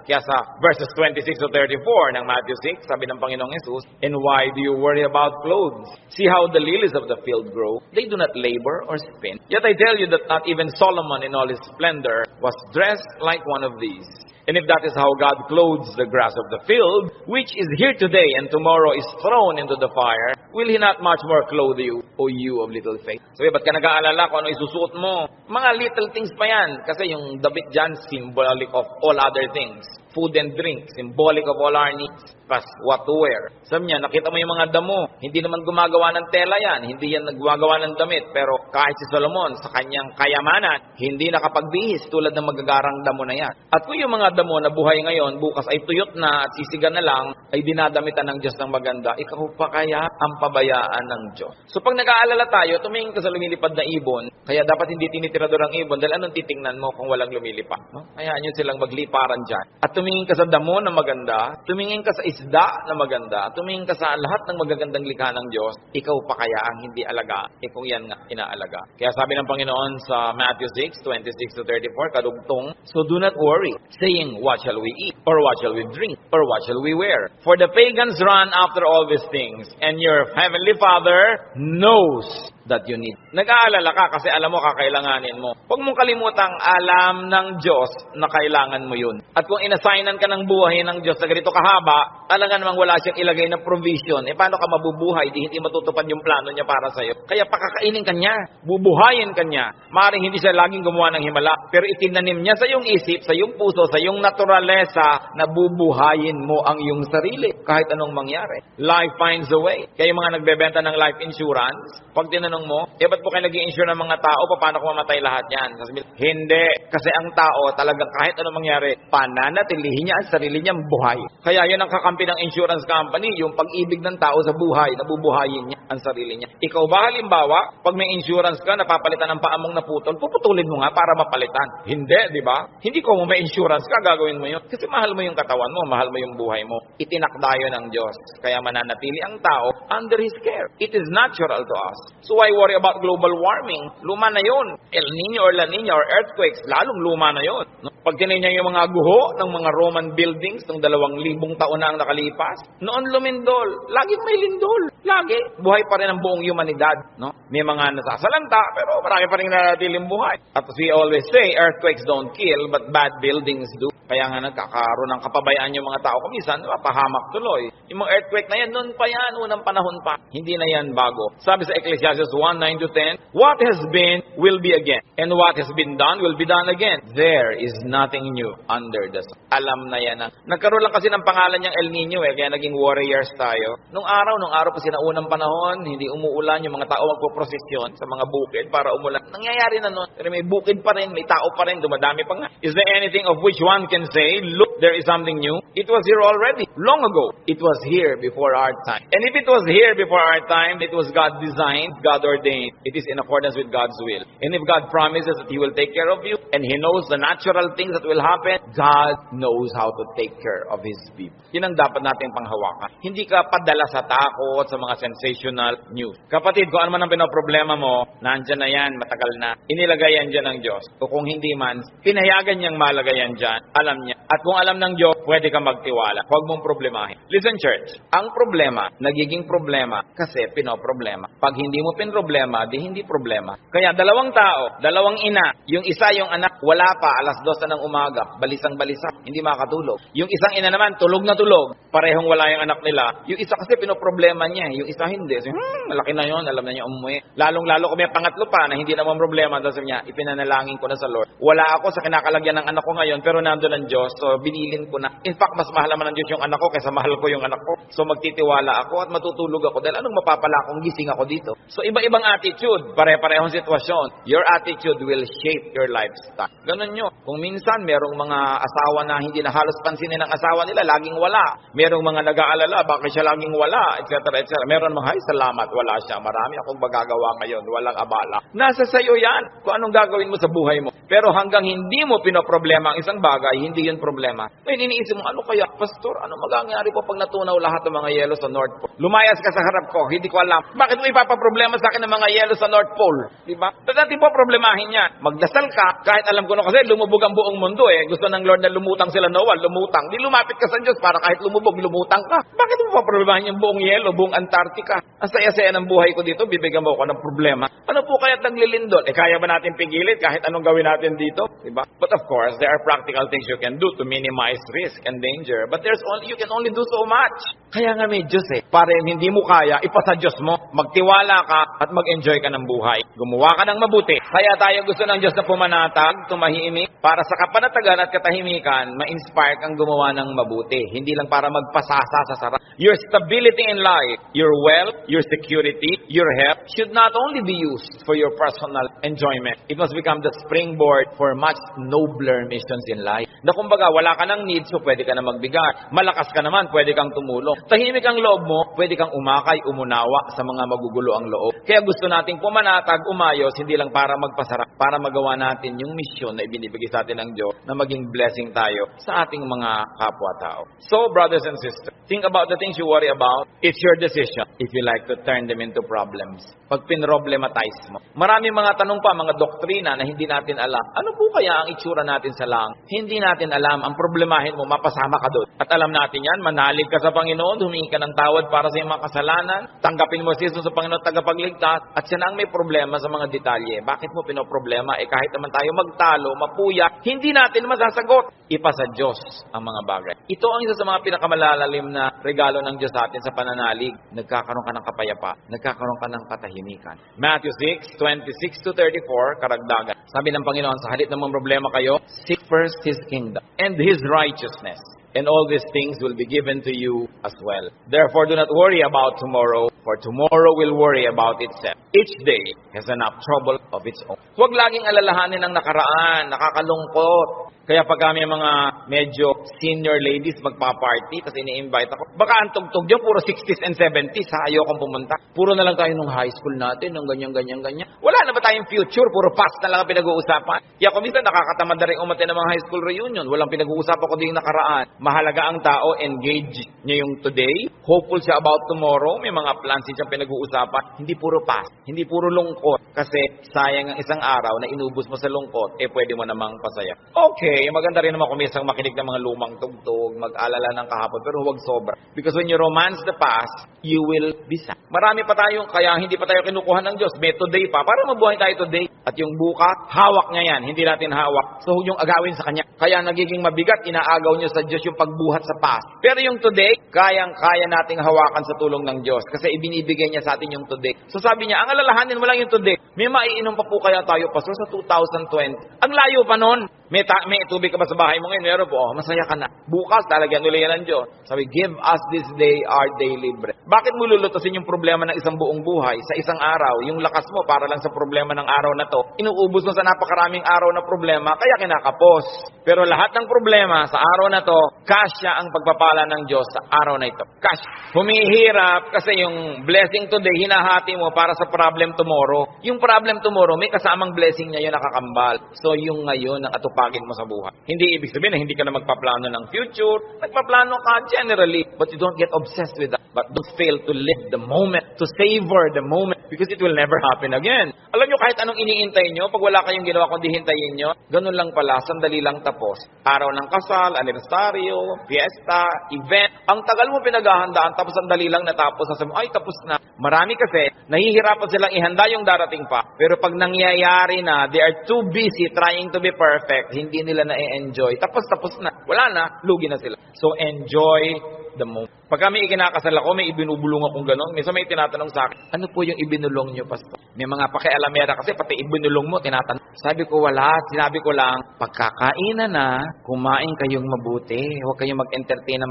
Kaya sa verses 26-34 ng Matthew 6, sabi ng Panginoong Jesus, and why do you worry about clothes? See how the lilies of the field grow. They do not labor or spin. Yet I tell you that not even Solomon in all his splendor was dressed like one of these. And if that is how God clothes the grass of the field, which is here today and tomorrow is thrown into the fire, will He not much more clothe you, O you of little faith? So, ba't ka nag-aalala kung ano isusuot mo? Mga little things pa yan. Kasi yung damit dyan, symbolic of all other things. Food and drink, symbolic of all our needs, plus what to wear. Sabi niya, nakita mo yung mga damo, hindi naman gumagawa ng tela yan, hindi yan naggagawa ng damit, pero kahit si Solomon, sa kanyang kayamanan, hindi nakapagbihis tulad ng magagarang damo na yan. At kung yung mga damo na buhay ngayon, bukas ay tuyot na at sisigan na lang, ay dinadamitan ng Diyos ng maganda, ikaw pa kaya ang pabayaan ng Diyos. So pag nag-aalala tayo, tumingin ka sa lumilipad na ibon, kaya dapat hindi tinitirador ang ibon, dahil anong titingnan mo kung walang lumilipad? No? Hayaan nyo silang magliparan dyan. At tumingin ka sa damo na maganda, tumingin ka sa isda na maganda, tumingin ka sa lahat ng magagandang likha ng Diyos, ikaw pa kaya ang hindi alaga, kung yan nga inaalaga. Kaya sabi ng Panginoon sa Matthew 6:26-34, kadugtong, so do not worry, saying, what shall we eat? Or what shall we drink? Or what shall we wear? For the pagans run after all these things, and your heavenly Father knows that you need. Nag-aalala ka kasi alam mo kakailanganin mo. Huwag mong kalimutang alam ng Diyos na kailangan mo yun. At kung inassignan ka ng buhay ng Diyos na ganito kahaba, alam namang wala siyang ilagay na provision. Paano ka mabubuhay? Hindi matutupad yung plano niya para sa'yo. Kaya pakakainin ka niya. Bubuhayin ka niya. Maaaring hindi siya laging gumawa ng himala, pero itinanim niya sa iyong isip, sa iyong puso, sa iyong naturalesa na bubuhayin mo ang iyong sarili kahit anong mangyari. Life finds a way. Kaya yung mga nagbebenta ng life insurance, pag tinanong tinanong mo, ba't po kayo nag-i-insure ng mga tao? Paano kung mamatay lahat yan? Hindi. Kasi ang tao, talagang kahit ano mangyari, pananatilihin niya ang sarili niyang buhay. Kaya yun ang kakampi ng insurance company, yung pag-ibig ng tao sa buhay, nabubuhayin niya ang sarili niya. Ikaw ba halimbawa, pag may insurance ka, napapalitan ng paa mong naputol, puputulin mo nga para mapalitan. Hindi, di ba? Hindi ko may insurance ka, gagawin mo yun. Kasi mahal mo yung katawan mo, mahal mo yung buhay mo. Itinakda yun ng Diyos. Kaya mananatili ang tao under His care. It is natural to us. So why worry about global warming? Luma na yun. El Nino or La Nina or earthquakes, lalong luma na yun. No? Pag tinignan yung mga guho ng mga Roman buildings ng 2,000 taon na ang nakalipas, noon lumindol. Laging may lindol. Lagi. Buhay pa rin ang buong humanidad. No? May mga nasasalanta, pero marami pa rin nanatiling buhay. At as we always say, earthquakes don't kill, but bad buildings do. Kaya nga nagkakaroon ng kapabayaan yung mga tao. Kumisan, pahamak tuloy. Yung mga earthquake na yan, noon pa yan, unang panahon pa. Hindi na yan bago. Sabi sa Ecclesiastes 1:9-10, what has been will be again, and what has been done will be done again. There is nothing new under the sun. Alam na yan. Nagkaroon lang kasi ng pangalan niyang El Nino, kaya naging warriors tayo. Nung araw pa unang panahon, hindi umuulan, yung mga tao magpo-prosesyon sa mga bukid para umulan. Nangyayari na noon. Pero may bukid pa rin, may tao pa rin, dumadami pa nga. Is there anything of which one can say, look, there is something new? It was here already, long ago. It was here before our time. And if it was here before our time, it was God designed, God ordained. It is in accordance with God's will. And if God promises that He will take care of you, and He knows the natural things that will happen, God knows how to take care of His people. Yun ang dapat nating panghawakan. Hindi ka padala sa takot, sa mga sensational news. Kapatid, kung ano man ang pinoproblema mo, nandyan na yan, matagal na. Inilagay yan dyan ng Diyos. O kung hindi man, pinayagan niyang malagay yan dyan. Alam niya. At kung alam ng Diyos, pwede kang magtiwala. Huwag mong problemahin. Listen, church. Ang problema, nagiging problema kasi pinoproblema. Pag hindi mo pinroblema, di hindi problema. Kaya dalawang tao, dalawang ina, yung isa yung anak, wala pa, alas 2 ng umaga, balisang-balisa, hindi makatulog. Yung isang ina naman, tulog na tulog, parehong wala yung anak nila. Yung isa kasi pinoproblema niya, yung isa hindi. So, malaki na yun, alam na niya umuwi. Lalong-lalo kung may pangatlo pa na hindi naman problema, tapos niya, ipinanalangin ko na sa Lord. Wala ako sa kinakalagyan ng anak ko ngayon, pero nandun ang Diyos, so binilin ko na. In fact, mas mahal naman ng Diyos yung anak ko kaysa mahal ko yung anak ko. So magtitiwala ako at matutulog ako dahil anong mapapala kung gising ako dito. So iba-ibang attitude, pare-parehong sitwasyon. Your attitude will shape your lifestyle. Ganun nyo. Kung minsan merong mga asawa na hindi na halos pansinin ng asawa nila, laging wala. Merong mga nag-aalala, bakit siya laging wala, etc. etc. Meron mga, ay salamat, wala siya. Marami akong magagawa ngayon, walang abala. Nasa sayo yan, kung anong gagawin mo sa buhay mo. Pero hanggang hindi mo pinoproblema ang isang bagay, hindi yun problema. May iniisip mo, ano kaya, Pastor, ano magagangyari po pag natunaw lahat ng mga yelo sa North Pole? Lumayas ka sa harap ko, hindi ko alam. Bakit mo ipapaproblema sa akin ng mga yelo sa North Pole? Diba? Dati po problemahin yan. Magdasal ka, kahit alam ko na kasi lumubog ang buong mundo eh. Gusto ng Lord na lumutang sila Noah, lumutang. Di lumapit ka sa Diyos para kahit lumubog, lumutang ka. Bakit mo paproblemahin yung buong yelo, buong Antarctica? Ang saya-saya ng buhay ko dito, bibigyan mo ako ng problema. Ano po kaya't naglilindol? Kaya ba natin pigilit kahit anong gawin natin dito? Diba? But of course, there are practical things you can do to minimize risk and danger. But you can only do so much. Kaya nga may Diyos eh. Para hindi mo kaya, ipasa Diyos mo. Magtiwala ka at mag-enjoy ka ng buhay. Gumawa ka ng mabuti. Kaya tayo gusto ng Diyos na pumanatag, tumahimik, para sa kapanatagan at katahimikan, ma-inspire kang gumawa ng mabuti. Hindi lang para magpasasa sa sarap. Your stability in life, your wealth, your security, your health should not only be used for your personal enjoyment. It must become the springboard for much nobler missions in life. Na kumbaga, wala ka ng needs, so pwede ka na magbigay. Malakas ka naman, pwede kang tumulong. Tahimik ang loob mo, pwede kang umakay, umunawa sa mga magugulo ang loob. Kaya gusto nating pumanatag, umayos, hindi lang para magpasarap, para magawa natin yung misyon na ibinibigay sa atin ng Diyos na maging blessing tayo sa ating mga kapwa-tao. So, brothers and sisters, think about the things you worry about. It's your decision if you like to turn them into problems. Pag pinroblematize mo. Maraming mga tanong pa, mga doktrina na hindi natin alam. Ano po kaya ang itsura natin sa langit? Hindi natin alam. Ang problemahin mo, mapasama ka doon. At alam natin yan, manalig ka sa Panginoon, humingi ka ng tawad para sa iyong mga kasalanan, tanggapin mo si Jesus sa Panginoon tagapagligtas, at siya na ang may problema sa mga detalye. Bakit mo pinoproblema? Kahit naman tayo magtalo, mapuya, hindi natin masasagot. Ipa sa Diyos ang mga bagay. Ito ang isa sa mga pinakamalalalim na regalo ng Diyos sa atin sa pananalig. Nagkakaroon ka ng kapayapa, nagkakaroon ka ng katahimikan. Matthew 6:26-34, karagdagan. Sabi ng Panginoon, sa halip ng mga problema kayo, seek first His kingdom and His righteousness, and all these things will be given to you as well. Therefore, do not worry about tomorrow, For tomorrow will worry about itself. Each day has enough trouble of its own. Huwag laging alalahanin ang nakaraan, nakakalungkot. Kaya pag kami mga medyo senior ladies magpa-party, tapos ini-invite ako, baka ang tugtog yun, puro 60s and 70s, ayaw kong pumunta. Puro na lang tayo nung high school natin, nung ganyan. Wala na ba tayong future? Puro past na lang ang pinag-uusapan. Kaya kung minsan nakakatamad na rin umatin ng mga high school reunion, walang pinag-uusapan ko din yung nakaraan. Mahalaga ang tao, engage niya yung today, hopeful siya about tomorrow, may mga plans siyang pinag-uusapan, hindi puro past, hindi puro lungkot. Kasi sayang ang isang araw na inubos mo sa lungkot, pwede mo namang pasaya. Okay, maganda rin naman kung minsan makinig ng mga lumang tugtog, mag-alala ng kahapon, pero huwag sobra. Because when you romance the past, you will be sad. Marami pa tayong, kaya hindi pa tayo kinukuha ng Diyos. May today pa, para mabuhay tayo today. At yung bukas, hawak niya yan, hindi natin hawak. So huwag yung agawin sa Kanya. Kaya nagiging mabigat, inaagaw niyo sa Diyos yung pagbuhat sa past. Pero yung today, kayang-kaya nating hawakan sa tulong ng Diyos. Kasi ibinibigay niya sa atin yung today. So sabi niya, ang alalahanin mo lang yung today. May maiinom pa po kaya tayo, Pastor, sa 2020. Ang layo pa nun. May tubig ka ba sa bahay mo ngayon? Meron po. Masaya ka na. Bukas, talagyan ulit yan ng Diyos. Sabi, give us this day our daily bread. Bakit mo lulutusin yung problema ng isang buong buhay sa isang araw? Yung lakas mo para lang sa problema ng araw na to. Inuubos mo sa napakaraming araw na problema, kaya kinakapos. Pero lahat ng problema sa araw na to, kasya ang pagpapala ng Diyos sa araw na ito. Kasya. Humihirap kasi yung blessing today, hinahati mo para sa problem tomorrow. Yung problem tomorrow, may kasamang blessing niya yun nakakambal. So yung ngayon ang atupagin mo sa buhay. Hindi ibig sabihin na hindi ka na magpaplano ng future. Nagpaplano ka generally, but you don't get obsessed with that. But don't fail to live the moment, to savor the moment, because it will never happen again. Alam nyo, kahit anong iniintay nyo, pag wala kayong ginawa kundi hintayin nyo, ganun lang pala, sandali lang tapos. Araw ng kasal, anibersaryo, fiesta, event. Ang tagal mo pinaghahandaan, tapos sandali lang natapos. Sasabi mo, ay tapos na. Marami kasi, nahihirapan silang ihanda yung darating pa. Pero pag nangyayari na, they are too busy trying to be perfect, hindi nila na-enjoy. Tapos na. Wala na, lugi na sila. So enjoy the moment. Pag kami ikinakasal ako, may ibinubulong akong gano'n. Minsan may tinatanong sa akin, ano po yung ibinulong nyo, Pastor? May mga pakialamera kasi, pati ibinulong mo, tinatanong. Sabi ko, wala. Sinabi ko lang, pagkakainan na, kumain kayong mabuti. Huwag kayong mag-entertain ng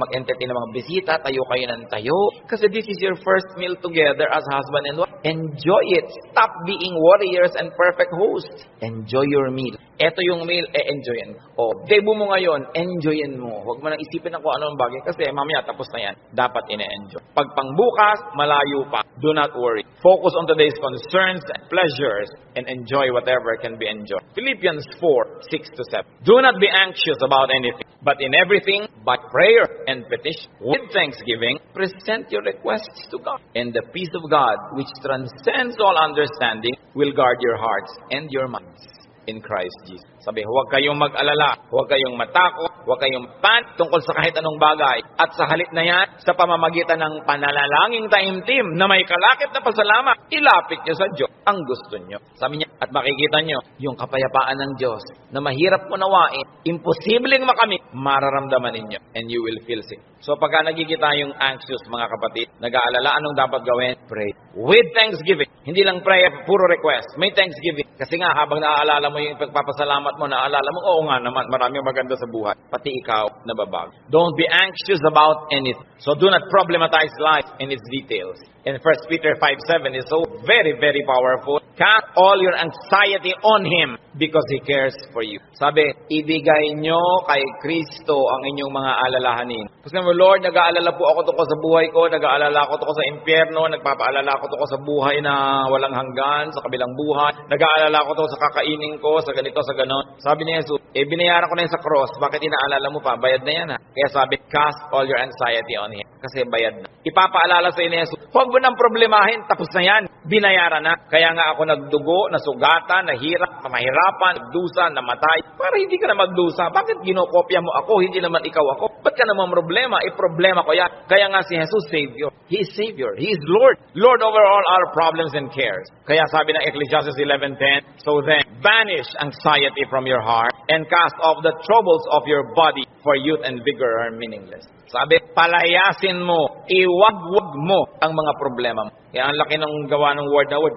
mga bisita. Tayo kayo ng tayo. Kasi this is your first meal together as husband and wife. Enjoy it. Stop being warriors and perfect hosts. Enjoy your meal. Ito yung meal, enjoyin. O, debut mo ngayon, enjoyin mo. Huwag mo nang isipin na kung anong bagay. Kasi mamaya, tapos na yan. Dapat ine-enjoy. Pag pangbukas, malayo pa. Do not worry. Focus on today's concerns and pleasures and enjoy whatever can be enjoyed. Philippians 4:6-7. Do not be anxious about anything, but in everything, by prayer and petition, with thanksgiving, present your requests to God. And the peace of God, which transcends all understanding, will guard your hearts and your minds in Christ Jesus. Sabi, huwag kayong mag-alala, huwag kayong matakot, huwag kayong tungkol sa kahit anong bagay. At sa halip na yan, sa pamamagitan ng pananalangin taimtim na may kalakip na pasalamat, ilapit nyo sa Diyos ang gusto nyo. Sabi niya, at makikita nyo yung kapayapaan ng Diyos na mahirap unawain, imposibleng makamit, mararamdaman ninyo and you will feel sick. So pagka nagigita yung anxious, mga kapatid, nag-aalala, anong dapat gawin? Pray. With thanksgiving. Hindi lang pray, puro request. May thanksgiving. Kasi nga, habang naaalala mo yung pagpapasalamat mo, naaalala mo, oo nga naman, maraming maganda sa buhay. Pati ikaw, nababago. Don't be anxious about anything. So do not problematize life in its details. And 1 Peter 5:7 is so very, very powerful. Cast all your anxiety on Him because He cares for you. Sabi, ibigay nyo kay Kristo ang inyong mga alalahanin. Kasi Lord, nag-aalala po ako tungkol sa buhay ko, nag-aalala ako tungkol sa impyerno, nagpapaalala ako tungkol sa buhay na walang hanggan, sa kabilang buhay, nag-aalala ako tungkol sa kakainin ko, sa ganito, sa ganon. Sabi ni Jesus, binayaran ko na yun sa cross, bakit inaalala mo pa? Bayad na yan ha. Kaya sabi, cast all your anxiety on Him. Kasi bayad na. Ipapaalala sa ni Jesus, huwag mo nang problemahin, tapos na yan. Binayaran na. Kaya nga ako nagdugo, nasugatan, nahirap, mahirapan, nagdusa, namatay. Para hindi ka na magdusa. Bakit ginokopya mo ako? Hindi naman ikaw ako. Ba't ka naman problema? Problema ko yan. Kaya nga si Jesus, Savior. He is Savior. He is Lord. Lord over all our problems and cares. Kaya sabi ng Ecclesiastes 11:10, so then, Banish anxiety from your heart and cast off the troubles of your body, for youth and vigor are meaningless. Sabi, palayasin mo, iwagwag mo ang mga problema mo. Kaya ang laki ng gawa ng word na word,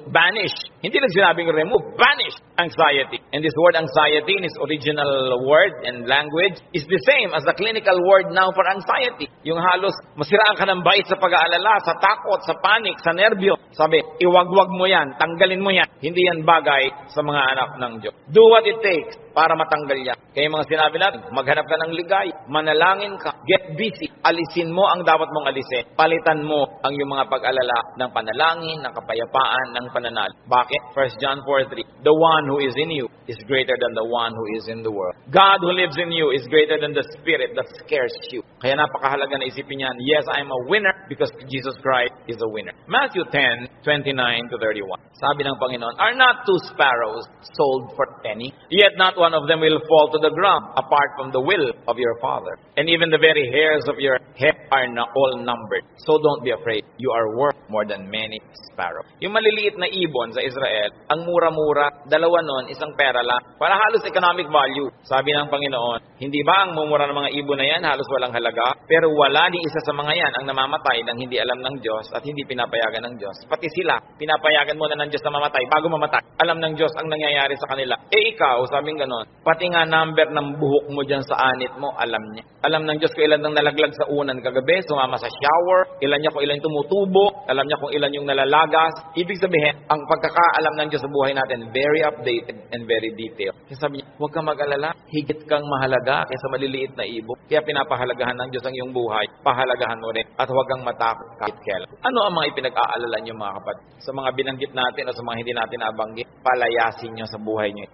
banish. Hindi lang sinabing remove, banish anxiety. And this word anxiety in its original word and language is the same as the clinical word now for anxiety. Yung halos masiraan ka ng bait sa pag-aalala, sa takot, sa panic, sa nerbyo. Sabi, iwagwag mo yan, tanggalin mo yan. Hindi yan bagay sa mga anak ng Diyos. Do what it takes para matanggal yan. Kaya yung mga sinabi natin, maghanap ka ng ligay, manalangin ka, get busy, alisin mo ang dapat mong alisin, palitan mo ang yung mga pag-alala ng panalangin, ng kapayapaan, ng pananal. Bakit? 1 John 4:3, the one who is in you is greater than the one who is in the world. God who lives in you is greater than the spirit that scares you. Kaya napakahalaga na isipin yan, yes, I am a winner because Jesus Christ is a winner. Matthew 10:29-31. Sabi ng Panginoon, are not two sparrows sold for a penny? Yet not one of them will fall to the ground apart from the will of your Father. And even the very hairs of your head are all numbered. So don't be afraid. You are worth more than many sparrows. Yung maliliit na ibon sa Israel, ang mura-mura, dalawa nun, isang pera lang. Para halos economic value. Sabi ng Panginoon, hindi ba ang mumura ng mga ibon na yan halos walang halaga? Pero wala ni isa sa mga yan ang namamatay nang hindi alam ng Diyos at hindi pinapayagan ng Diyos. Pati sila, pinapayagan muna ng Diyos na mamatay bago mamatay. Alam ng Diyos ang nangyayari sa kanila. Ikaw, sabing ganon, pati nga number ng buhok mo dyan sa anit mo, alam niya. Alam ng Diyos kung ilan nang nalaglag sa unan kagabi, sumama sa shower, ilan niya kung ilan tumutubo, alam niya kung ilan yung nalalagas. Ibig sabihin, ang pagkakaalam ng Diyos sa buhay natin, very updated and very detailed. Kaya sabi niya, huwag kang mag-alala, higit kang mahalaga kaysa maliliit na ibon. Kaya pinapahalagahan ng Diyos ang iyong buhay, pahalagahan mo rin, at huwag kang matakot kahit kailan. Ano ang mga ipinag-aalala niyo mga kapatid? Sa mga binanggit natin o sa mga hindi natin nabanggit, palayasin niyo sa buhay niyo.